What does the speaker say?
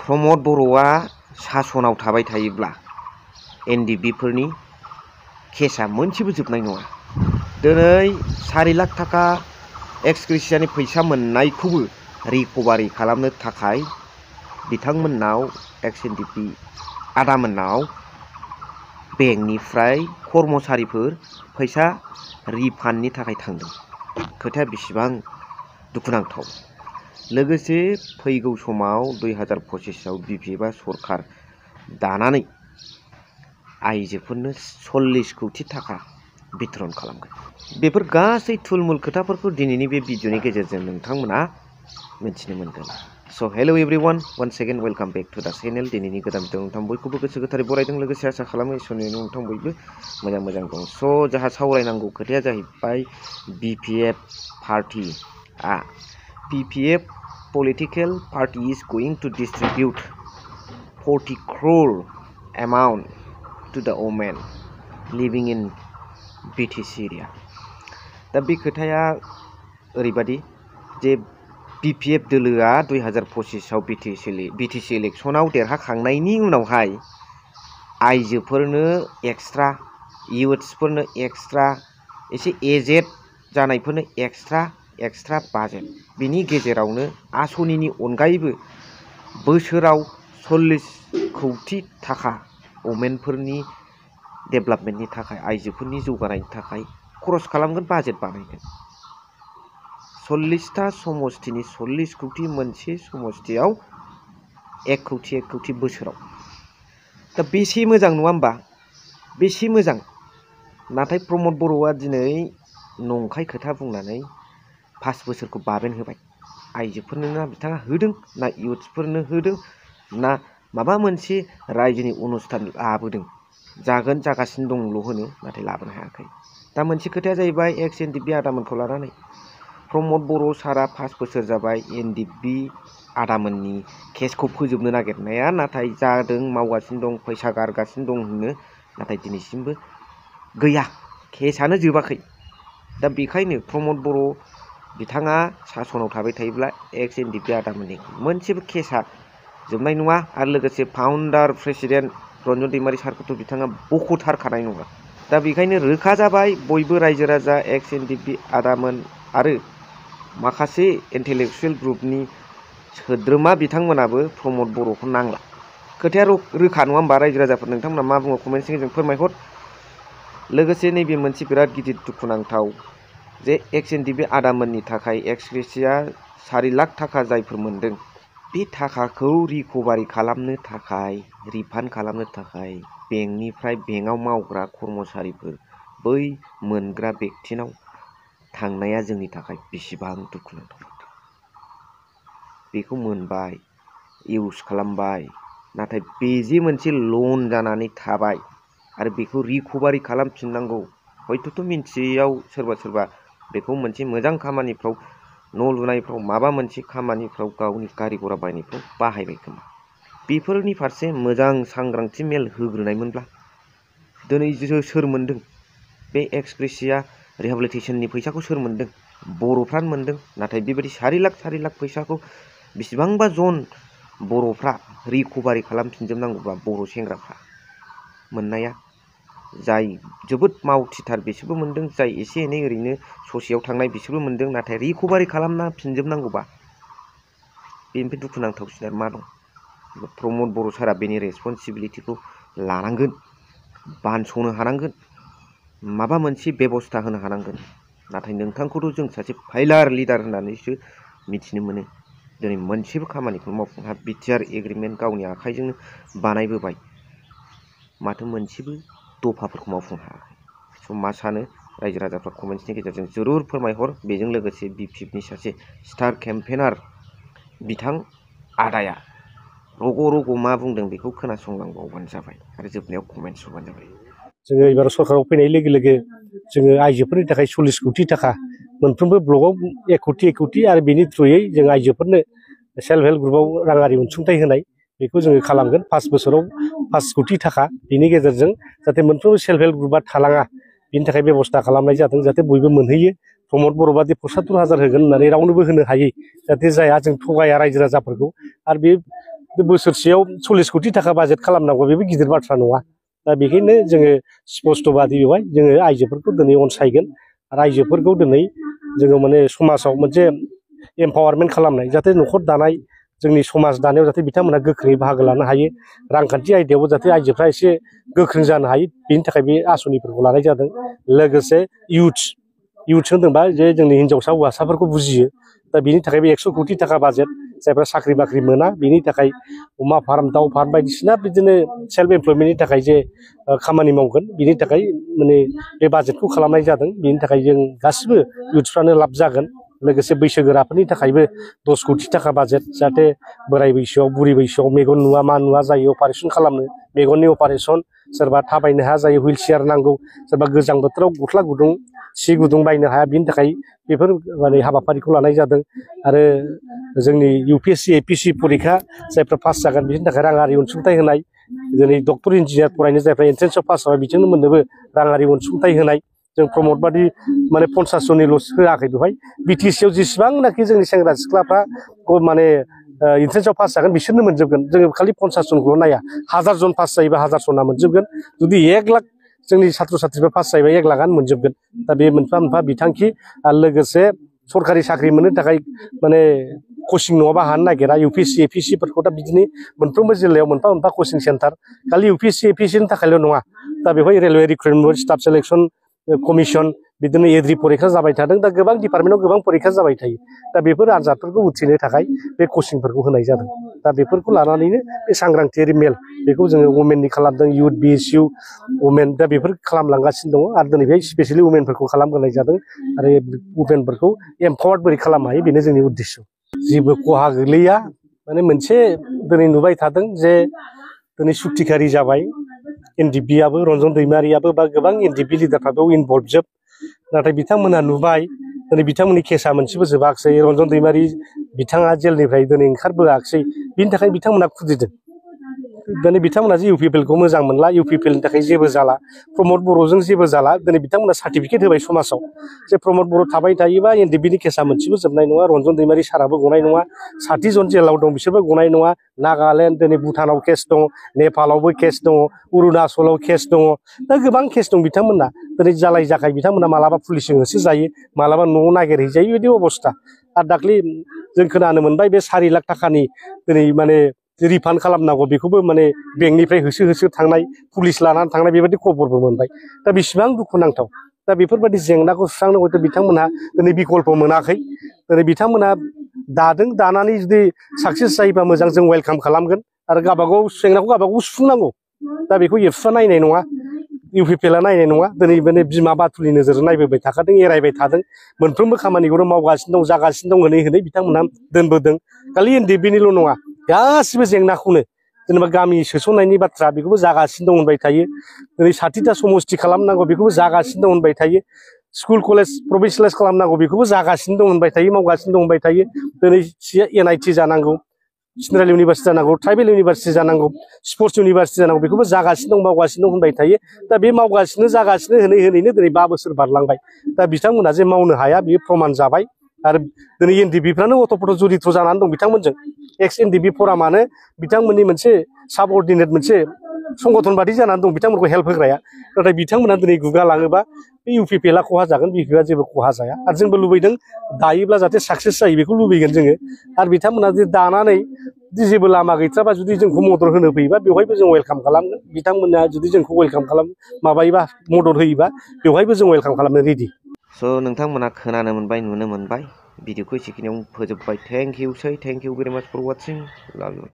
प्रमद बर'आ सासनाव थाबाय थायोब्ला एनडिबिफोरनि केसआ मोनसेबो जोबनाय नङा। दिनै 4 लाख थाखा एक्सग्रेसियानि फैसा मोननायखौबो रिकभारि खालामनो थाखाय बिथांमोननाव एक्स-एनडिबि आदामोननाव बेंकनिफ्राय कर्मचारिफोर फैसा रिफान्डनि थाखाय थांदों। खोथाया बेसेबां दुखुनांथाव। लोगोसे फैगौ समाव 2025आव बिपिएफआ सरखार दानानै आइजोफोरनो 40 कौटि थाखा बिथरन खालामगोन। बेफोर गासै थुलमुल खोथाफोरखौ दिनैनि बे भिडिअनि गेजेरजों नोंथांमोना मिथिनो मोनगोन। So' hello' everyone, once again welcome back to the channel. दिनैनि गोदान भिडिअ नोंथां बयखौबो गोसो गोथारै बरायदों। लोगोसे आसा खालामो इसोरनि नोंथां बयबो मोजां दं। स' जोंहा सावरायनांगौ खोथाया जाहैबाय BPF पार्टिआ PPF political party is going to distribute 40 crore amount to the women living in BTC area। दा बे खोथाया ओरैबादि जे BPF दोलोआ 2025आव BTC इलेक्सनाव देरहाखांनायनि उनावहाय आइजोफोरनो एक्सट्रा, इयुथ्सफोरनो एक्सट्रा, एसे एजेड जानायफोरनो एक्सट्रा बाजेट, बिनि गेजेरावनो आसनिनि अनगायैबो बोसोराव 40 कौटि थाखा वमेनफोरनि डेभेलपमेन्टनि थाखाय, आइजोफोरनि जौगानायनि थाखाय खरस खालामगोन, बाजेट बानायगोन। 40टा समस्तिनि 40 कौटि, मोनसे समस्तियाव 1 कौटि बोसोराव। दा बेसे मोजां नङा होमबा? बेसे मोजां। नाथाय प्रमद बर'आ दिनै नंखाय खोथा बुंनानै 5 बोसोरखौ बाबेन होबाय। आइजोफोरनो ना बिथाङा होदों, ना इयुथ्सफोरनो होदों, ना माबा मोनसे रायजोनि अनुस्थान लाबोदों। जागासिनो दंल' होनो, नाथाय लाबोनो हायाखै। दा मोनसे खोथाया जाहैबाय एक्स-एनडिबि आदामोनखौ लानानै प्रमद बर' सारा 5 बोसोर जाबाय एनडिबि आदामोननि केसखौ फोजोबनो नागिरनाया, नाथाय जादों, मावगासिनो दं, फैसा गारगासिनो दं होनो, नाथाय दिनैसिमबो गैया, केसआनो जोबाखै। दा बेखायनो प्रमद बर' बिथाङा सासनाव थाबाय थायोब्ला एक्स-एनडिबि आदामोननि मोनसेबो केसआ जोबनाय नङा। आरो लोगोसे फाउन्डार प्रेसिडेन्ट रन्जन दैमारि सारखौथ' बिथाङा बख'थारखानाय नङा। दा बेखायनो रोखा जाबाय, बयबो रायजो राजा, एक्स-एनडिबि आदामोन आरो माखासे इन्टेलेक्सुयेल ग्रुपनि सोद्रोमा बिथांमोनाबो प्रमद बर'खौ नांला। खोथाया रोखा नङा होमबा रायजो राजाफोर? नोंथांमोना मा बुङो कमेन्टनि गेजेरजों फोरमायहर। लोगोसे नैबे मोनसे बिराद गिदिर दुखुनांथाव जे एक्स-एनडिबि आदामोननि थाखाय एक्सग्रेसिया 4 लाख थाखा जायफोर मोनदों, बे थाखाखौ रिकभारि खालामनो थाखाय, रिफान्ड खालामनो थाखाय बेंकनिफ्राय बेंकआव मावग्रा कर्मचारिफोर बै मोनग्रा बेक्तिनाव थांनाया जोंनि थाखाय बेसेबां दुखुनांथाव। बेखौ मोनबाय, इउज खालामबाय, नाथाय बे जे मोनसे लन जानानै थाबाय आरो बेखौ रिकभारि खालामफिननांगौ। हयथ'थ' मिन्थियैयाव सोरबा बेखौ मोनसे मोजां खामानिफ्राव, न' लुनायफ्राव, माबा मोनसे खामानिफ्राव, गावनि गारि घरा बायनायफ्राव बाहायबाय खोमा। बेफोरनि फारसे मोजां सांग्रांथि मेल होग्रोनायमोनब्ला दिनै सोर मोनदों? बे एक्सग्रेसिया रिहेबिलिटेसननि फैसाखौ सोर मोनदों? बर'फ्रानो मोनदों। नाथाय बेबायदि 4 लाख फैसाखौ बेसेबांबा जन बर'फ्रा रिकभारि खालामफिनजोबनांगौब्ला बर' सेंग्राफ्रा मोननाया, जाय जोबोद मावथिथार बिसोरबो मोनदों, जाय एसे एनै ओरैनो ससेयाव थांनाय बिसोरबो मोनदों, नाथाय रिकभारि खालामना फिनजोबनांगौबा बेनिफ्राय दुखुनांथावसिन आरो मा दं? प्रमद बर' सारा बेनि रेसपन्सिबिलिटिखौ लानांगोन, बानस'नो हानांगोन, माबा मोनसे बेबस्था होनो हानांगोन। नाथाय नोंथांखौथ' जों सासे फाइलार लिडार होननानैसो मिथिनो मोनो। दिनै मोनसेबो खामानिखौ मावफुंनो हाया। बिटिआर एग्रिमेन्ट गावनि आखाइजोंनो बानायबोबाय, माथो मोनसेबो दफाफोरखौ मावफुंनो हायाखै। स' मा सानो रायजो राजाफ्रा कमेन्ट्सनि गेजेरजों जरुर फोरमायहर। बेजों लोगोसे बिपिएफनि सासे स्टार केम्पेनार बिथां आदाया रग' मा बुंदों बेखौ खोनासंलांबावबानो जाबाय आरो जोबनायाव कमेन्ट्स हरबानो जाबाय। जोङो एबार सरकाराव फैनाय लोगो लोगो जोङो आइजोफोरनि थाखाय 40 कौटि थाखा मोनफ्रोमबो ब्लकआव 1 कौटि आरो बेनि थ्रुयै जों आइजोफोरनो सेल्फ हेल्प ग्रुपआव राङारि अनसुंथाइ होनाय, बेखौ जोङो खालामगोन। 5 बोसोराव 5 कौटि थाखा, बिनि गेजेरजों जाहाथे मोनफ्रोमबो सेल्फ हेल्प ग्रुपआ थालाङा, बिनि थाखाय बेबस्था खालामनाय जादों, जाहाथे बयबो मोनहैयो। प्रमद बर' बादि 75,000 होगोन होननानै रावनोबो होनो हायै जाहाथे जाया, जों थगाया रायजो राजाफोरखौ। आरो बे बोसोरसेयाव 40 कोटी थाखा बाजेट खालामनांगौ बेबो गिदिर बाथ्रा नङा दा बेखायनो जोङो स्पष्टबादि बेवहाय जोङो आइजोफोरखौ दिनै अनसायगोन आरो आइजोफोरखौ दिनै जोङो माने समाजाव मोनसे एम्पावारमेन्ट खालामनाय जाहाथे न'खर दानाय जोंनि समाज दानायाव जाहाथे बिथांमोना गोख्रोङै बाहागो लानो हायो रांखान्थि आयदायावबो जाहाथे आइजोफ्रा एसे गोख्रों जानो हायो बेनि थाखाय बे आसनिफोरखौ लानाय जादों लोगोसे इउथ्स होनदोंबा जे जोंनि हिन्जावसा हौवासाफोरखौ बुजियो दा बेनि थाखाय बे 100 कोटी थाखा बाजेट जायफ्रा साख्रि बाख्रि मोना बेनि थाखाय अमा फार्म दाउ फार्म बायदिसिना बिदिनो सेल्फ एमप्लयमेन्टनि थाखाय जे खामानि मावगोन बेनि थाखाय माने बे बाजेटखौ खालामनाय जादों बेनि थाखाय जों गासिबो इउथ्सफ्रानो लाब जागोन लोगोसे बैसोगोराफोरनि थाखायबो 10 कोटी थाखा बाजेट जाहाथे बोराय बैसोआव बुरि बैसोआव मेगन नुवा मा नुवा जायो अपारेसन खालामनो मेगननि अपारेसन सोरबा थाबायनो हाया जायो हुइल चेयार नांगौ सोरबा गोजां बोथोराव गस्ला गुदुं सि गुदुं बायनो हाया बिनि थाखाय बेफोर माने हाबाफारिखौ लानाय जादों आरो जोंनि UPSC APC परिखा जायफ्रा पास जागोन बिनि थाखाय राङारि अनसुंथाइ होनाय दिनै डक्टर इन्जिनियार फरायनो जायफ्रा एन्ट्रेन्सआव पास जाबाय बिथांमोननोबो राङारि अनसुंथाइ होनाय जों प्रमद बादि माने 50 जननिल' होआखै बेवहाय BTC आव जेसेबांनाखि जोंनि सेंग्रा सिख्लाफ्रा माने एन्ट्रेन्सआव पास जागोन बिसोरनो मोनजोबगोन जोङो खालि 50 जनखौल' नाया 1000 जन पास जायोबा 1000 जना मोनजोबगोन जुदि 1 लाख जोंनि साथ्र साथ्रिफ्रा पास जायोबा 1 लाखआनो मोनजोबगोन दा बे मोनफा मोनफा बिथांखि आरो लोगोसे सरकारि साख्रि मोननो थाखाय माने कचिं नङाबा हानो नागिरा UPSC APC फोरखौ दा बिदिनो मोनफ्रोमबो जिल्लायाव मोनफा मोनफा कचिं सेन्टार खालि UPSC APC नि थाखायल' नङा दा बेवहाय railway recruitment staff selection commission बिदिनो एग्रि परिखा जाबाय थादों दा गोबां डिपार्टमेन्टआव गोबां परिखा जाबाय थायो दा बेफोर आनजादफोरखौ उथ्रिनो थाखाय बे कचिंफोरखौ होनाय जादों दा बेफोरखौ लानानैनो बे सांग्रांथियारि मेल बेखौ जोङो वमेननि खालामदों इउथ BSU वमेन दा बेफोर खालामलांगासिनो दङ आरो दिनै बे स्पेसियेलि वमेनफोरखौ खालामग्रोनाय जादों आरो वमेनफोरखौ एम्पावार्ड बोरै खालामनो हायो बेनो जोंनि उद्देश्य जेबो खहा गोलैया माने मोनसे दिनै नुबाय थादों जे दिनै सुक्तिखारि जाबाय NDP आबो रन्जन दैमारियाबो बा गोबां NDP लिडारफ्राबो इनभल्भ जोब नाथाय बिथांमोना नुबाय दिनै बिथांमोननि केसा मोनसेबो जोबाखिसै रन्जन दैमारि बिथाङा जेलनिफ्राय दिनै ओंखारबोआखिसै बिनि थाखाय बिथांमोना खुद्रिदों दिनै बिथांमोना जे UPPL खौ मोजां मोनला UPPL नि थाखाय जेबो जाला प्रमद बर'जों जेबो जाला दिनै बिथांमोना सार्टिफिकेट होबाय समाजाव जे प्रमद बर' थाबाय थायोबा NDP नि केसा मोनसेबो जोबनाय नङा रन्जन दैमारि साराबो गनाय नङा 60 जन जेलाव दं बिसोरबो गनाय नङा नागालेण्ड दिनै भुटानाव केस दङ नेपालावबो केस दङ अरुणाचलाव केस दङ दा गोबां केस दं बिथांमोना दिनै जालाय जाखाय बिथांमोना मालाबा पुलिसजों होसो जायो मालाबा न'आव नागिरहैजायो बेबायदि अबस्था आरो दाख्लै जों खोनानो मोनबाय बे 4 लाख थाखानि दिनै माने रिफान्ड खालामनांगौ बेखौबो माने बेंकनिफ्राय होसो थांनाय पुलिस लानानै थांनाय बेबायदि खबरबो मोनबाय दा बेसेबां दुखुनांथाव दा बेफोरबायदि जेंनाखौ सुस्रांनो हयथ' बिथांमोनहा दिनै बिकल्प मोनाखै दिनै बिथांमोना दादों दानानै जुदि साक्सेस जायोबा मोजां जों वेलकाम खालामगोन आरो गावबागाव जेंनाखौ गावबागाव सुफुंनांगौ दा बेखौ एबसुआ नायनाय नङा UPPL आ नायनाय नङा दिनै माने बिमा बाथुलनि नोजोरजों नायबोबाय थाखादों एरायबाय थादों मोनफ्रोमबो खामानिखौनो मावगासिनो दं जागासिनो दं होनै बिथांमोनहा दोनबोदों खालि NDP निल' नङा गासिबो जेंनाखौनो जेनेबा गामि सोसननायनि बाथ्रा बेखौबो जागासिनो दं होनबाय थायो दिनै 60टा समस्ति खालामनांगौ बेखौबो जागासिनो दं होनबाय थायो स्कुल कलेज प्रभिन्सियेलाइज खालामनांगौ बेखौबो जागासिनो दं होनबाय थायो मावगासिनो दं होनबाय थायो दिनै NIT जानांगौ सेन्ट्रेल इउनिभारसिटि जानांगौ ट्राइबेल इउनिभारसिटि जानांगौ स्पर्ट्स इउनिभारसिटि जानांगौ बेखौबो जागासिनो दं मावगासिनो दं होनबाय थायो दा बे मावगासिनो जागासिनो होनैनो दिनै 5 बोसोर बारलांबाय दा बिथांमोना जे मावनो हाया बेयो प्रमान जाबाय आरो दिनै NDP फ्रानो अट'पट' जुरिथ' जानानै दं बिथांमोनजों एक्स NDP फरामानो बिथांमोननि मोनसे साबअर्डिनेट मोनसे संगठन बादि जानानै दं बिथांमोनखौ हेल्प होग्राया नाथाय बिथांमोना दिनै गुगालाङोबा बे UPPL आ खहा जागोन BJP आ जेबो खहा जाया आरो जोंबो लुबैदों दायोब्ला जाहाथे साक्सेस जायो बेखौ लुबैगोन जोङो आरो बिथांमोना जुदि दानानै जेबो लामा गैथ्राबा जुदि जोंखौ मदद होनो फैयोबा बेवहायबो जों वेलकाम खालामगोन बिथांमोना जुदि जोंखौ वेलकाम खालाम माबायोबा मदद होयोबा बेवहायबो जों वेलकाम खालामनो रेडि स' नोंथांमोना खोनानो मोनबाय नुनो मोनबाय भिडिअखौ एसेखिनियाव फोजोबबाय थेंक इउ भेरि माच फर वाचिं लाभ इउ